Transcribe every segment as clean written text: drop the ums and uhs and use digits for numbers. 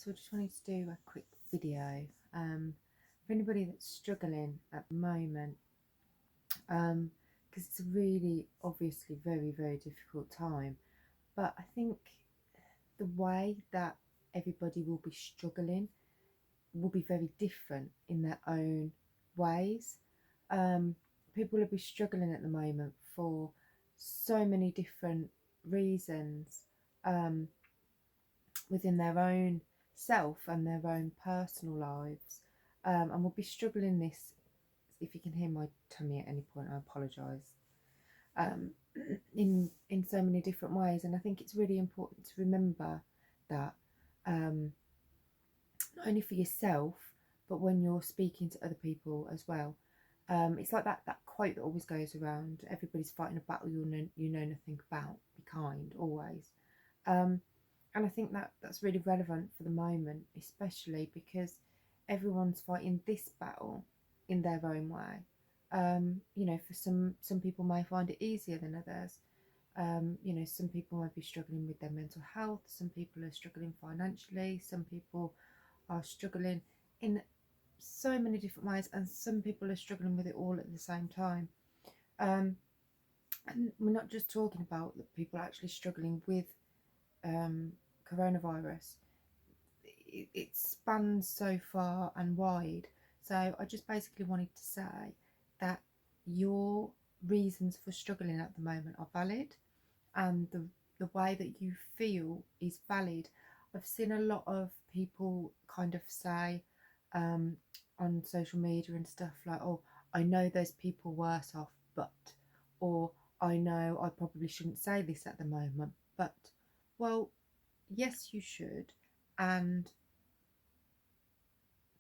So I just wanted to do a quick video for anybody that's struggling at the moment, because it's a really obviously very difficult time. But I think the way that everybody will be struggling will be very different in their own ways. Um, People will be struggling at the moment for so many different reasons, um, within their own self and their own personal lives, and we'll be struggling this. If you can hear my tummy at any point, I apologise. um, in so many different ways, and I think it's really important to remember that, um, not only for yourself but when you're speaking to other people as well. It's like that quote that always goes around: everybody's fighting a battle you know nothing about. Be kind always. um, and I think that's really relevant for the moment, especially because everyone's fighting this battle in their own way. For some people may find it easier than others. Some people might be struggling with their mental health, some people are struggling financially, some people are struggling in so many different ways, and some people are struggling with it all at the same time. Um, and we're not just talking about the people actually struggling with coronavirus. It spans so far and wide. So I just basically wanted to say that your reasons for struggling at the moment are valid, and the way that you feel is valid. I've seen a lot of people kind of say, on social media and stuff, like, oh, I know there's people worse off, but, or I know I probably shouldn't say this at the moment, but, well, yes, you should. And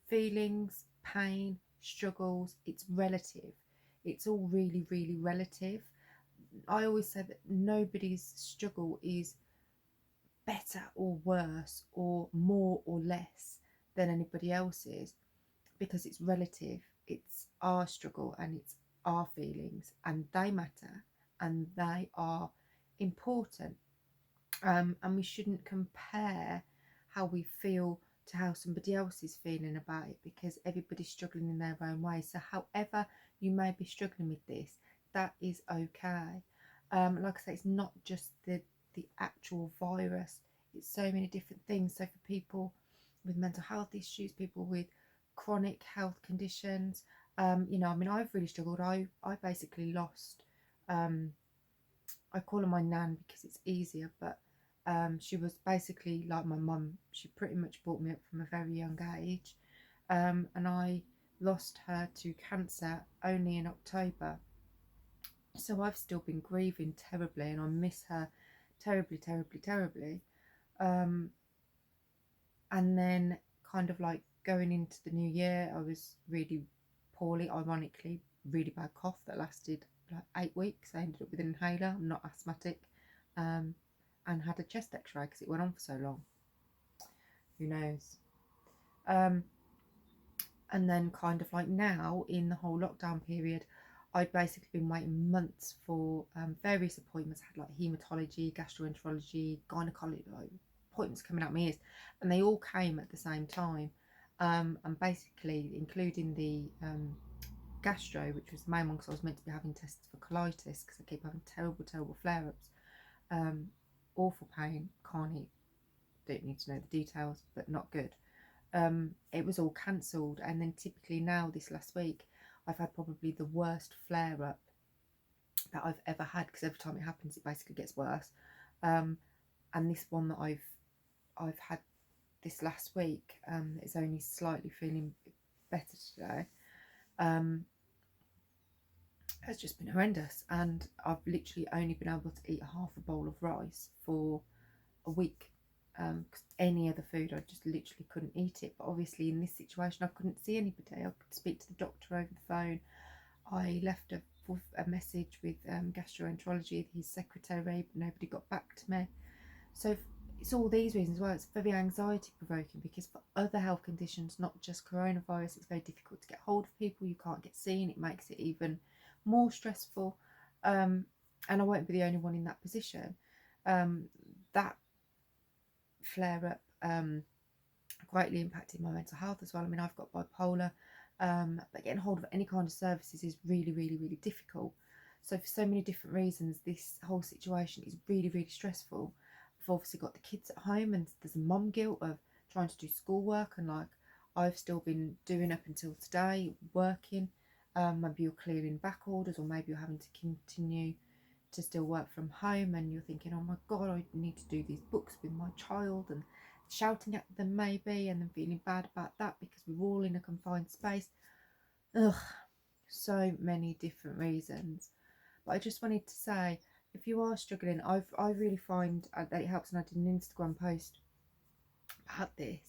feelings, pain, struggles, it's relative. It's all really relative. I always say that nobody's struggle is better or worse or more or less than anybody else's, because it's relative. It's our struggle and it's our feelings, and they matter and they are important. And we shouldn't compare how we feel to how somebody else is feeling about it, because everybody's struggling in their own way. So however you may be struggling with this, that is okay. Like I say, it's not just the actual virus, it's so many different things. So for people with mental health issues, people with chronic health conditions, I've really struggled. I basically lost, I call her my nan because it's easier, but she was basically like my mum. She pretty much brought me up from a very young age, and I lost her to cancer only in October. So I've still been grieving terribly, and I miss her terribly. Um, and then, kind of like going into the new year, I was really poorly, ironically, really bad cough that lasted like 8 weeks. I ended up with an inhaler. I'm not asthmatic. Um, and had a chest x-ray because it went on for so long. Who knows? Um, and then, kind of like now in the whole lockdown period, I'd basically been waiting months for various appointments. I had like haematology, gastroenterology, gynecology, like, appointments coming out my ears, and they all came at the same time. And basically, including the gastro, which was the main one because I was meant to be having tests for colitis because I keep having terrible flare ups. Awful pain, can't eat, don't need to know the details, but not good. It was all cancelled, and then typically now this last week I've had probably the worst flare up that I've ever had, because every time it happens it basically gets worse. And this one that I've had this last week, is only slightly feeling better today. Has just been horrendous, and I've literally only been able to eat half a bowl of rice for a week. Because any other food I just literally couldn't eat it. But obviously in this situation I couldn't see anybody. I could speak to the doctor over the phone. I left a message with gastroenterology, his secretary, but nobody got back to me. So it's all these reasons why it's very anxiety provoking, because for other health conditions, not just coronavirus, it's very difficult to get hold of people. You can't get seen. It makes it even more stressful. And I won't be the only one in that position. That flare up greatly impacted my mental health as well. I mean, I've got bipolar, but getting hold of any kind of services is really, really, really difficult. So for so many different reasons, this whole situation is really, really stressful. I've obviously got the kids at home, and there's a mum guilt of trying to do schoolwork, and like I've still been doing up until today, working. Maybe you're clearing back orders, or maybe you're having to continue to still work from home, and you're thinking, oh my god, I need to do these books with my child, and shouting at them maybe, and then feeling bad about that because we're all in a confined space. Ugh, so many different reasons. But I just wanted to say, if you are struggling, I really find that it helps, and I did an Instagram post about this.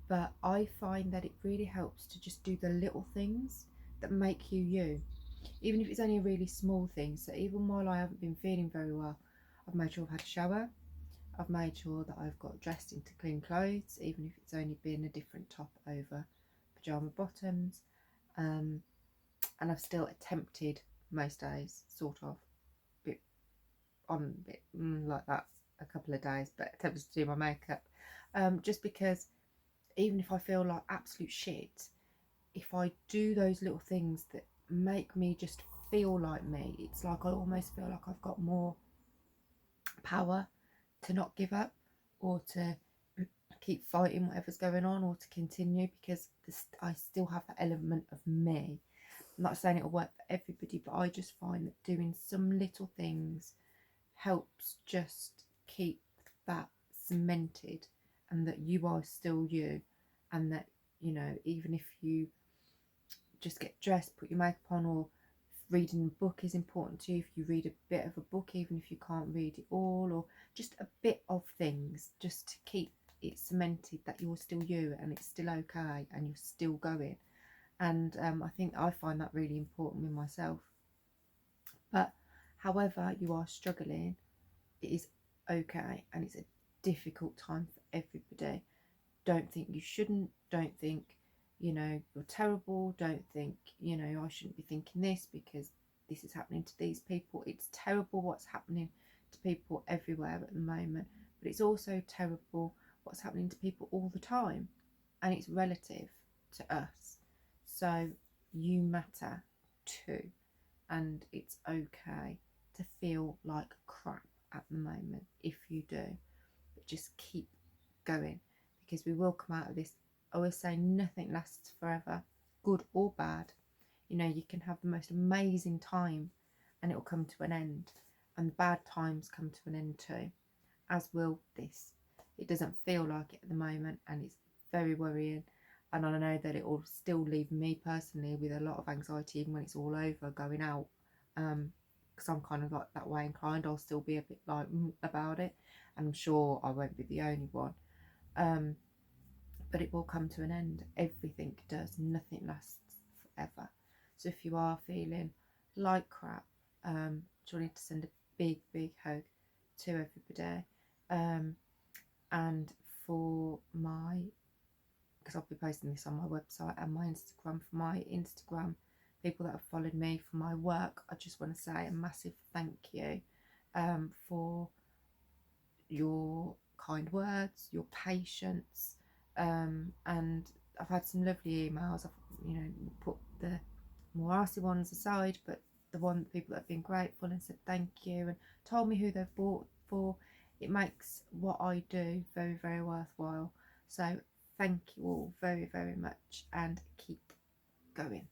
But I find that it really helps to just do the little things that make you you, even if it's only a really small thing. So even while I haven't been feeling very well, I've made sure I've had a shower. I've made sure that I've got dressed into clean clothes, even if it's only been a different top over pyjama bottoms. And I've still attempted most days, sort of, bit on bit like that a couple of days, but attempted to do my makeup. Just because even if I feel like absolute shit, if I do those little things that make me just feel like me, it's like I almost feel like I've got more power to not give up, or to keep fighting whatever's going on, or to continue, because I still have that element of me. I'm not saying it'll work for everybody, but I just find that doing some little things helps just keep that cemented, and that you are still you, and that, you know, even if you just get dressed, put your makeup on, or reading a book is important to you, if you read a bit of a book, even if you can't read it all, or just a bit of things, just to keep it cemented that you're still you, and it's still okay, and you're still going. And I think I find that really important with myself. But however you are struggling, it is okay, and it's a difficult time for everybody. Don't think you shouldn't, don't think, you know, you're terrible, don't think, you know, I shouldn't be thinking this because this is happening to these people. It's terrible what's happening to people everywhere at the moment, but it's also terrible what's happening to people all the time, and it's relative to us. So you matter too, and it's okay to feel like crap at the moment if you do, but just keep going, because we will come out of this. I always say nothing lasts forever, good or bad. You know, you can have the most amazing time and it will come to an end, and the bad times come to an end too, as will this. It doesn't feel like it at the moment, and it's very worrying, and I know that it will still leave me personally with a lot of anxiety even when it's all over, going out, because I'm kind of like that way inclined. I'll still be a bit like about it, and I'm sure I won't be the only one. But it will come to an end. Everything does. Nothing lasts forever. So if you are feeling like crap, just wanted to send a big, big hug to everybody. And for my, because I'll be posting this on my website and my Instagram, for my Instagram people that have followed me for my work, I just want to say a massive thank you for your kind words, your patience, and I've had some lovely emails. I've, you know, put the more arsey ones aside, but the people that have been grateful and said thank you and told me who they've bought for, it makes what I do very, very worthwhile. So thank you all very, very much, and keep going.